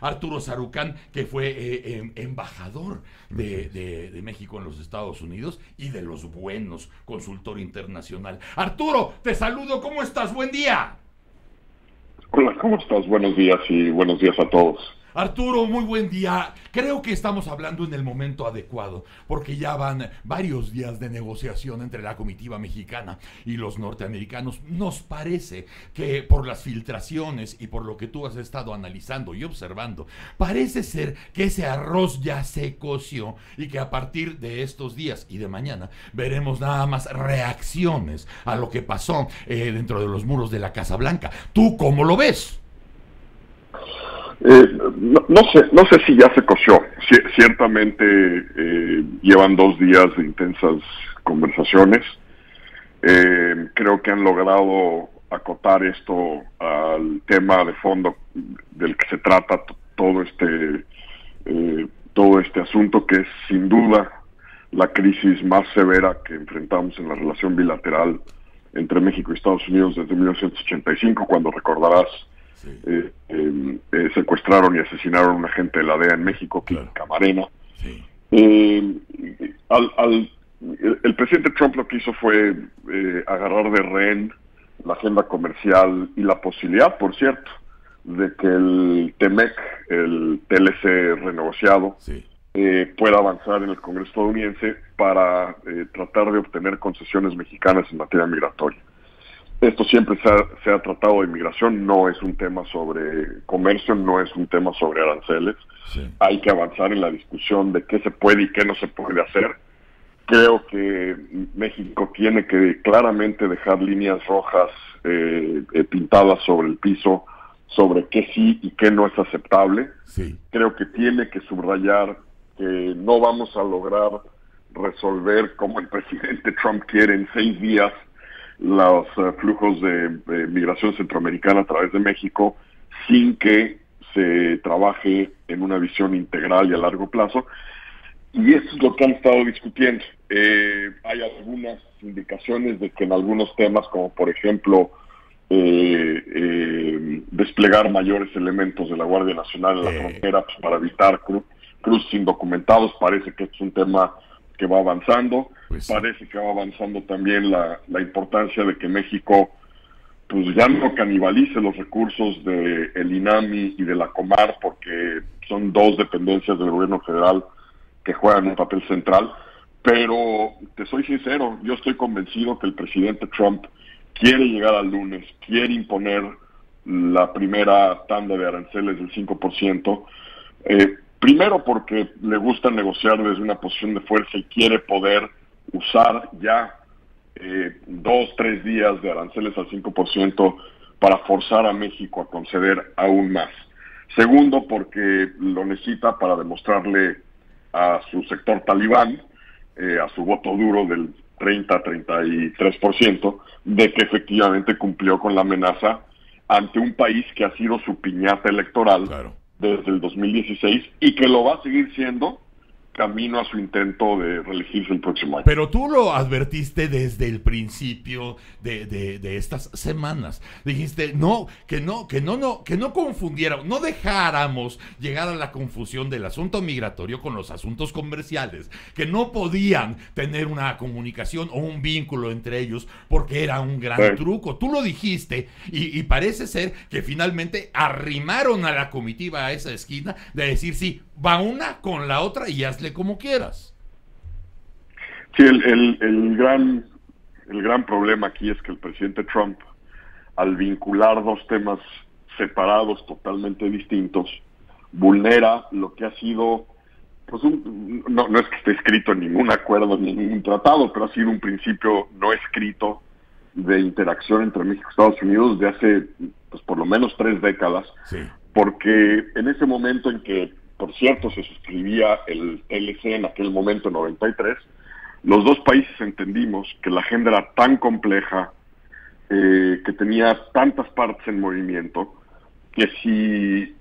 Arturo Sarucán, que fue embajador de México en los Estados Unidos y de los buenos, consultor internacional. Arturo, te saludo, ¿cómo estás? Buen día. Hola, ¿cómo estás? Buenos días y buenos días a todos. Arturo, muy buen día. Creo que estamos hablando en el momento adecuado, porque ya van varios días de negociación entre la comitiva mexicana y los norteamericanos. Nos parece que por las filtraciones y por lo que tú has estado analizando y observando, parece ser que ese arroz ya se coció y que a partir de estos días y de mañana veremos nada más reacciones a lo que pasó dentro de los muros de la Casa Blanca. ¿Tú cómo lo ves? No sé si ya se coció. Ciertamente llevan 2 días de intensas conversaciones. Creo que han logrado acotar esto al tema de fondo del que se trata todo este asunto, que es sin duda la crisis más severa que enfrentamos en la relación bilateral entre México y Estados Unidos desde 1985, cuando recordarás. Sí. Secuestraron y asesinaron a un agente de la DEA en México, Claro. Camarena. Sí. El presidente Trump lo que hizo fue agarrar de rehén la agenda comercial y la posibilidad, por cierto, de que el TEMEC, el TLC renegociado, Sí. pueda avanzar en el Congreso estadounidense para tratar de obtener concesiones mexicanas en materia migratoria. Esto siempre se ha tratado de inmigración, no es un tema sobre comercio, no es un tema sobre aranceles. Sí. Hay que avanzar en la discusión de qué se puede y qué no se puede hacer. Creo que México tiene que claramente dejar líneas rojas pintadas sobre el piso sobre qué sí y qué no es aceptable. Sí. Creo que tiene que subrayar que no vamos a lograr resolver, como el presidente Trump quiere, en 6 días los flujos de migración centroamericana a través de México sin que se trabaje en una visión integral y a largo plazo. Y eso es lo que han estado discutiendo. Hay algunas indicaciones de que en algunos temas, como por ejemplo desplegar mayores elementos de la Guardia Nacional en la frontera, pues, para evitar cruces indocumentados, parece que es un tema que va avanzando. Pues sí. Parece que va avanzando también la importancia de que México pues ya no canibalice los recursos de el INAMI y de la Comar, porque son 2 dependencias del gobierno federal que juegan un papel central. Pero te soy sincero, yo estoy convencido que el presidente Trump quiere llegar al lunes, quiere imponer la primera tanda de aranceles del 5%, primero porque le gusta negociar desde una posición de fuerza y quiere poder usar ya 2-3 días de aranceles al 5% para forzar a México a conceder aún más. Segundo, porque lo necesita para demostrarle a su sector talibán, a su voto duro del 30-33%, de que efectivamente cumplió con la amenaza ante un país que ha sido su piñata electoral. Claro. Desde el 2016 y que lo va a seguir siendo camino a su intento de reelegirse el próximo año. Pero tú lo advertiste desde el principio de estas semanas. Dijiste, que no confundiéramos, no dejáramos llegar a la confusión del asunto migratorio con los asuntos comerciales, que no podían tener una comunicación o un vínculo entre ellos porque era un gran truco. Tú lo dijiste y parece ser que finalmente arrimaron a la comitiva a esa esquina de decir, sí, va una con la otra y hazle como quieras. Sí, el gran problema aquí es que el presidente Trump, al vincular 2 temas separados, totalmente distintos, vulnera lo que ha sido, pues no es que esté escrito en ningún acuerdo, ni en ningún tratado, pero ha sido un principio no escrito de interacción entre México y Estados Unidos de hace, pues, por lo menos 3 décadas. Sí. Porque en ese momento en que, por cierto, se suscribía el TLC en aquel momento, en 93, los 2 países entendimos que la agenda era tan compleja, que tenía tantas partes en movimiento, que si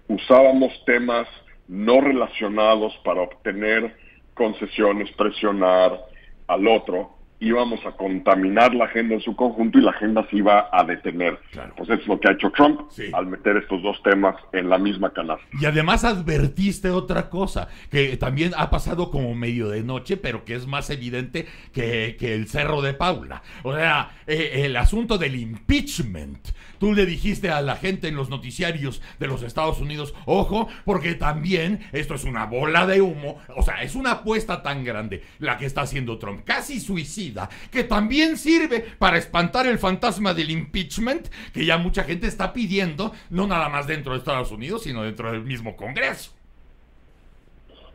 usábamos temas no relacionados para obtener concesiones, presionar al otro, íbamos a contaminar la agenda en su conjunto y la agenda se iba a detener. Claro. Pues eso es lo que ha hecho Trump Sí. al meter estos dos temas en la misma canasta. Y además advertiste otra cosa, que también ha pasado como medio de noche, pero que es más evidente que el Cerro de Paula. O sea, el asunto del impeachment. Tú le dijiste a la gente en los noticiarios de los Estados Unidos, ojo, porque también esto es una bola de humo, o sea, es una apuesta tan grande la que está haciendo Trump, casi suicida, que también sirve para espantar el fantasma del impeachment, que ya mucha gente está pidiendo, no nada más dentro de Estados Unidos, sino dentro del mismo Congreso.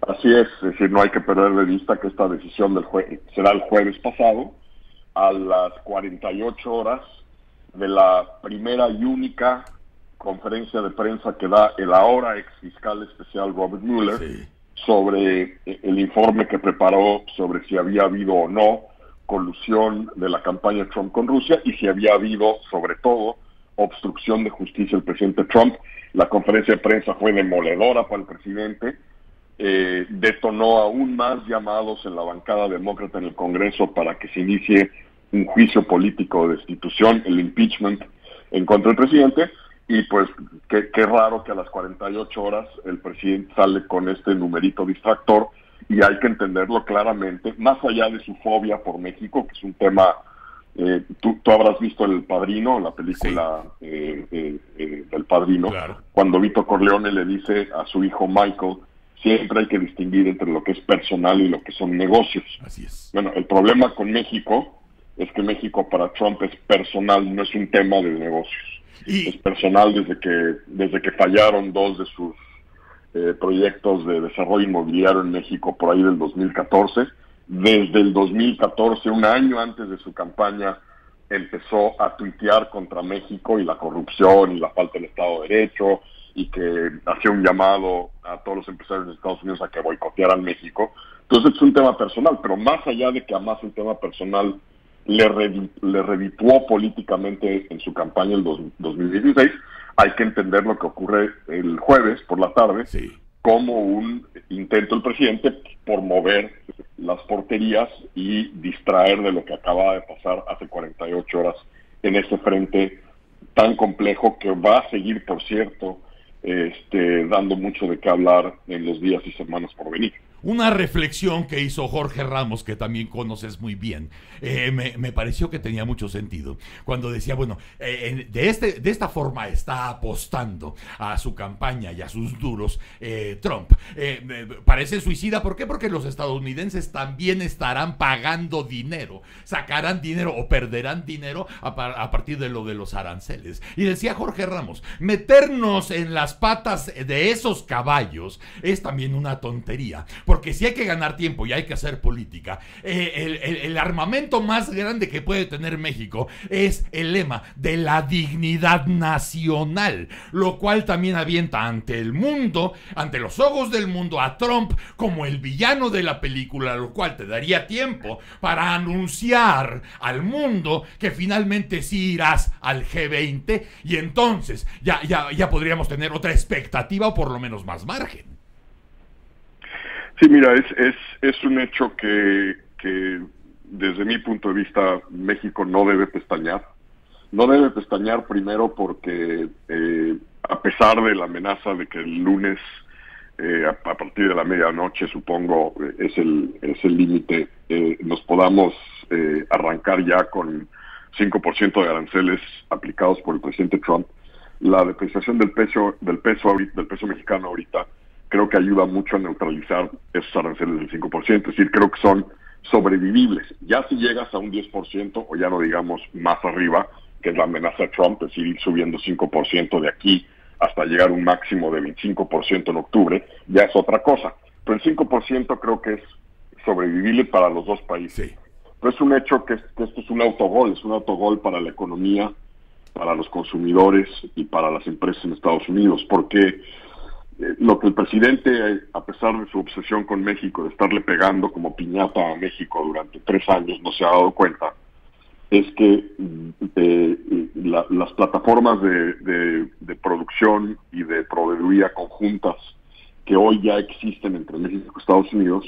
Así es decir, no hay que perder de vista que esta decisión será el jueves pasado, a las 48 horas de la primera y única conferencia de prensa que da el ahora ex fiscal especial Robert Mueller, sí, sobre el informe que preparó sobre si había habido o no colusión de la campaña de Trump con Rusia y si había habido, sobre todo, obstrucción de justicia del presidente Trump. La conferencia de prensa fue demoledora para el presidente, detonó aún más llamados en la bancada demócrata en el Congreso para que se inicie un juicio político de destitución, el impeachment en contra del presidente, y pues qué raro que a las 48 horas el presidente sale con este numerito distractor, y hay que entenderlo claramente, más allá de su fobia por México, que es un tema, tú habrás visto El Padrino, la película sí, del Padrino, claro, cuando Vito Corleone le dice a su hijo Michael, siempre hay que distinguir entre lo que es personal y lo que son negocios. Así es. Bueno, el problema con México es que México para Trump es personal, no es un tema de negocios. Es personal desde que fallaron dos de sus proyectos de desarrollo inmobiliario en México por ahí del 2014. Desde el 2014, un año antes de su campaña, empezó a tuitear contra México y la corrupción y la falta del Estado de Derecho, y que hacía un llamado a todos los empresarios de Estados Unidos a que boicotearan México. Entonces es un tema personal, pero más allá de que además el tema personal le redituó políticamente en su campaña el 2016, hay que entender lo que ocurre el jueves por la tarde, sí, como un intento del presidente por mover las porterías y distraer de lo que acaba de pasar hace 48 horas en este frente tan complejo que va a seguir, por cierto, dando mucho de qué hablar en los días y semanas por venir. Una reflexión que hizo Jorge Ramos, que también conoces muy bien, me pareció que tenía mucho sentido, cuando decía, bueno, de esta forma está apostando a su campaña y a sus duros Trump. Parece suicida, ¿por qué? Porque los estadounidenses también estarán pagando dinero, sacarán dinero o perderán dinero a partir de lo de los aranceles. Y decía Jorge Ramos, meternos en las patas de esos caballos es también una tontería, porque si hay que ganar tiempo y hay que hacer política, el armamento más grande que puede tener México es el lema de la dignidad nacional, lo cual también avienta ante el mundo, ante los ojos del mundo, a Trump como el villano de la película, lo cual te daría tiempo para anunciar al mundo que finalmente sí irás al G20, y entonces ya podríamos tener otra expectativa o por lo menos más margen. Sí, mira, es un hecho que desde mi punto de vista México no debe pestañear. No debe pestañear primero porque a pesar de la amenaza de que el lunes a partir de la medianoche, supongo, es el límite, nos podamos arrancar ya con 5% de aranceles aplicados por el presidente Trump, la depreciación del peso mexicano ahorita creo que ayuda mucho a neutralizar esos aranceles del 5%, es decir, creo que son sobrevivibles. Ya si llegas a un 10%, o ya no digamos más arriba, que es la amenaza de Trump, es decir, ir subiendo 5% de aquí hasta llegar a un máximo de 25% en octubre, ya es otra cosa. Pero el 5% creo que es sobrevivible para los dos países. Sí. Pero es un hecho que esto es un autogol para la economía, para los consumidores y para las empresas en Estados Unidos, porque lo que el presidente, a pesar de su obsesión con México, de estarle pegando como piñata a México durante 3 años, no se ha dado cuenta, es que las plataformas de producción y de proveeduría conjuntas que hoy ya existen entre México y Estados Unidos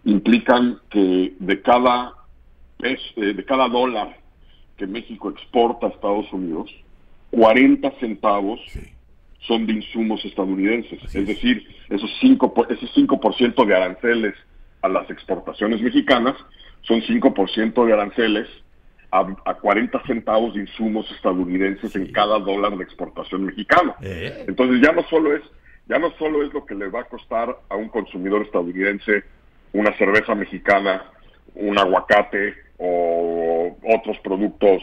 implican que de cada de cada dólar que México exporta a Estados Unidos, 40 centavos son de insumos estadounidenses. Es decir, ese 5% de aranceles a las exportaciones mexicanas son 5% de aranceles a 40 centavos de insumos estadounidenses en cada dólar de exportación mexicana. Entonces ya no solo es lo que le va a costar a un consumidor estadounidense una cerveza mexicana, un aguacate o otros productos,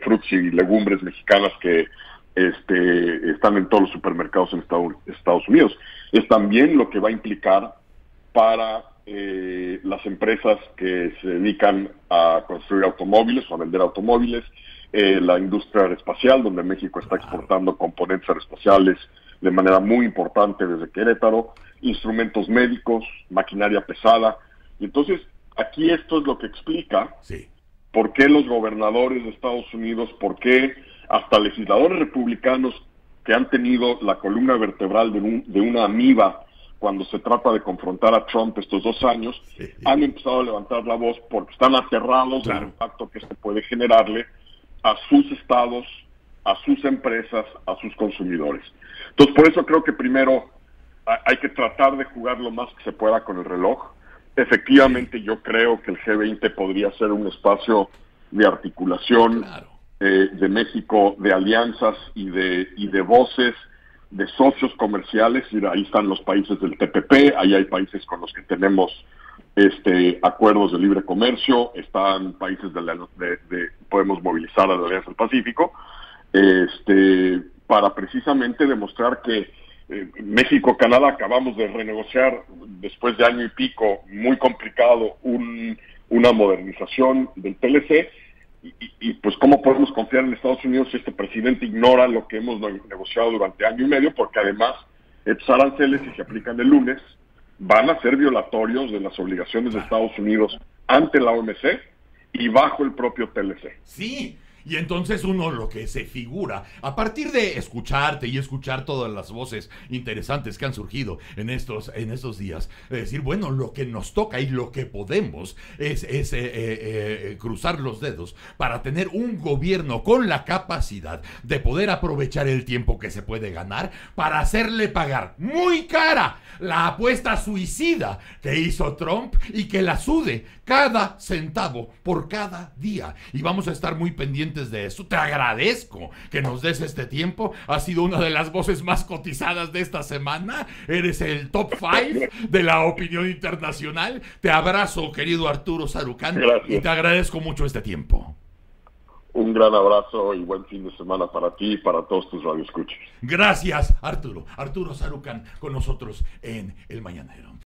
frutas y legumbres mexicanas que están en todos los supermercados en Estados Unidos. Es también lo que va a implicar para las empresas que se dedican a construir automóviles o a vender automóviles, la industria aeroespacial, donde México está exportando componentes aeroespaciales de manera muy importante desde Querétaro, instrumentos médicos, maquinaria pesada. Y entonces, aquí esto es lo que explica por qué los gobernadores de Estados Unidos, por qué hasta legisladores republicanos que han tenido la columna vertebral de una amiba cuando se trata de confrontar a Trump estos 2 años, han empezado a levantar la voz porque están aterrados del impacto que esto puede generarle a sus estados, a sus empresas, a sus consumidores. Entonces, por eso creo que primero hay que tratar de jugar lo más que se pueda con el reloj. Efectivamente, yo creo que el G20 podría ser un espacio de articulación de México, de alianzas y de voces, de socios comerciales. Y ahí están los países del TPP, ahí hay países con los que tenemos acuerdos de libre comercio, están países podemos movilizar a la Alianza del Pacífico, para precisamente demostrar que México-Canadá acabamos de renegociar después de año y pico, muy complicado, una modernización del TLC, y pues cómo podemos confiar en Estados Unidos si este presidente ignora lo que hemos negociado durante año y medio, porque además estos aranceles, si se aplican el lunes, van a ser violatorios de las obligaciones de Estados Unidos ante la OMC y bajo el propio TLC. Sí. Y entonces uno lo que se figura, a partir de escucharte y escuchar todas las voces interesantes que han surgido en estos días, decir, bueno, lo que nos toca y lo que podemos es cruzar los dedos para tener un gobierno con la capacidad de poder aprovechar el tiempo que se puede ganar para hacerle pagar muy cara la apuesta suicida que hizo Trump y que la sude cada centavo por cada día. Y vamos a estar muy pendientes de eso. Te agradezco que nos des este tiempo. Has sido una de las voces más cotizadas de esta semana. Eres el top 5 de la opinión internacional. Te abrazo, querido Arturo Sarucán. Gracias. Y te agradezco mucho este tiempo. Un gran abrazo y buen fin de semana para ti y para todos tus radioescuchas. Gracias, Arturo. Arturo Sarucán con nosotros en El Mañanero.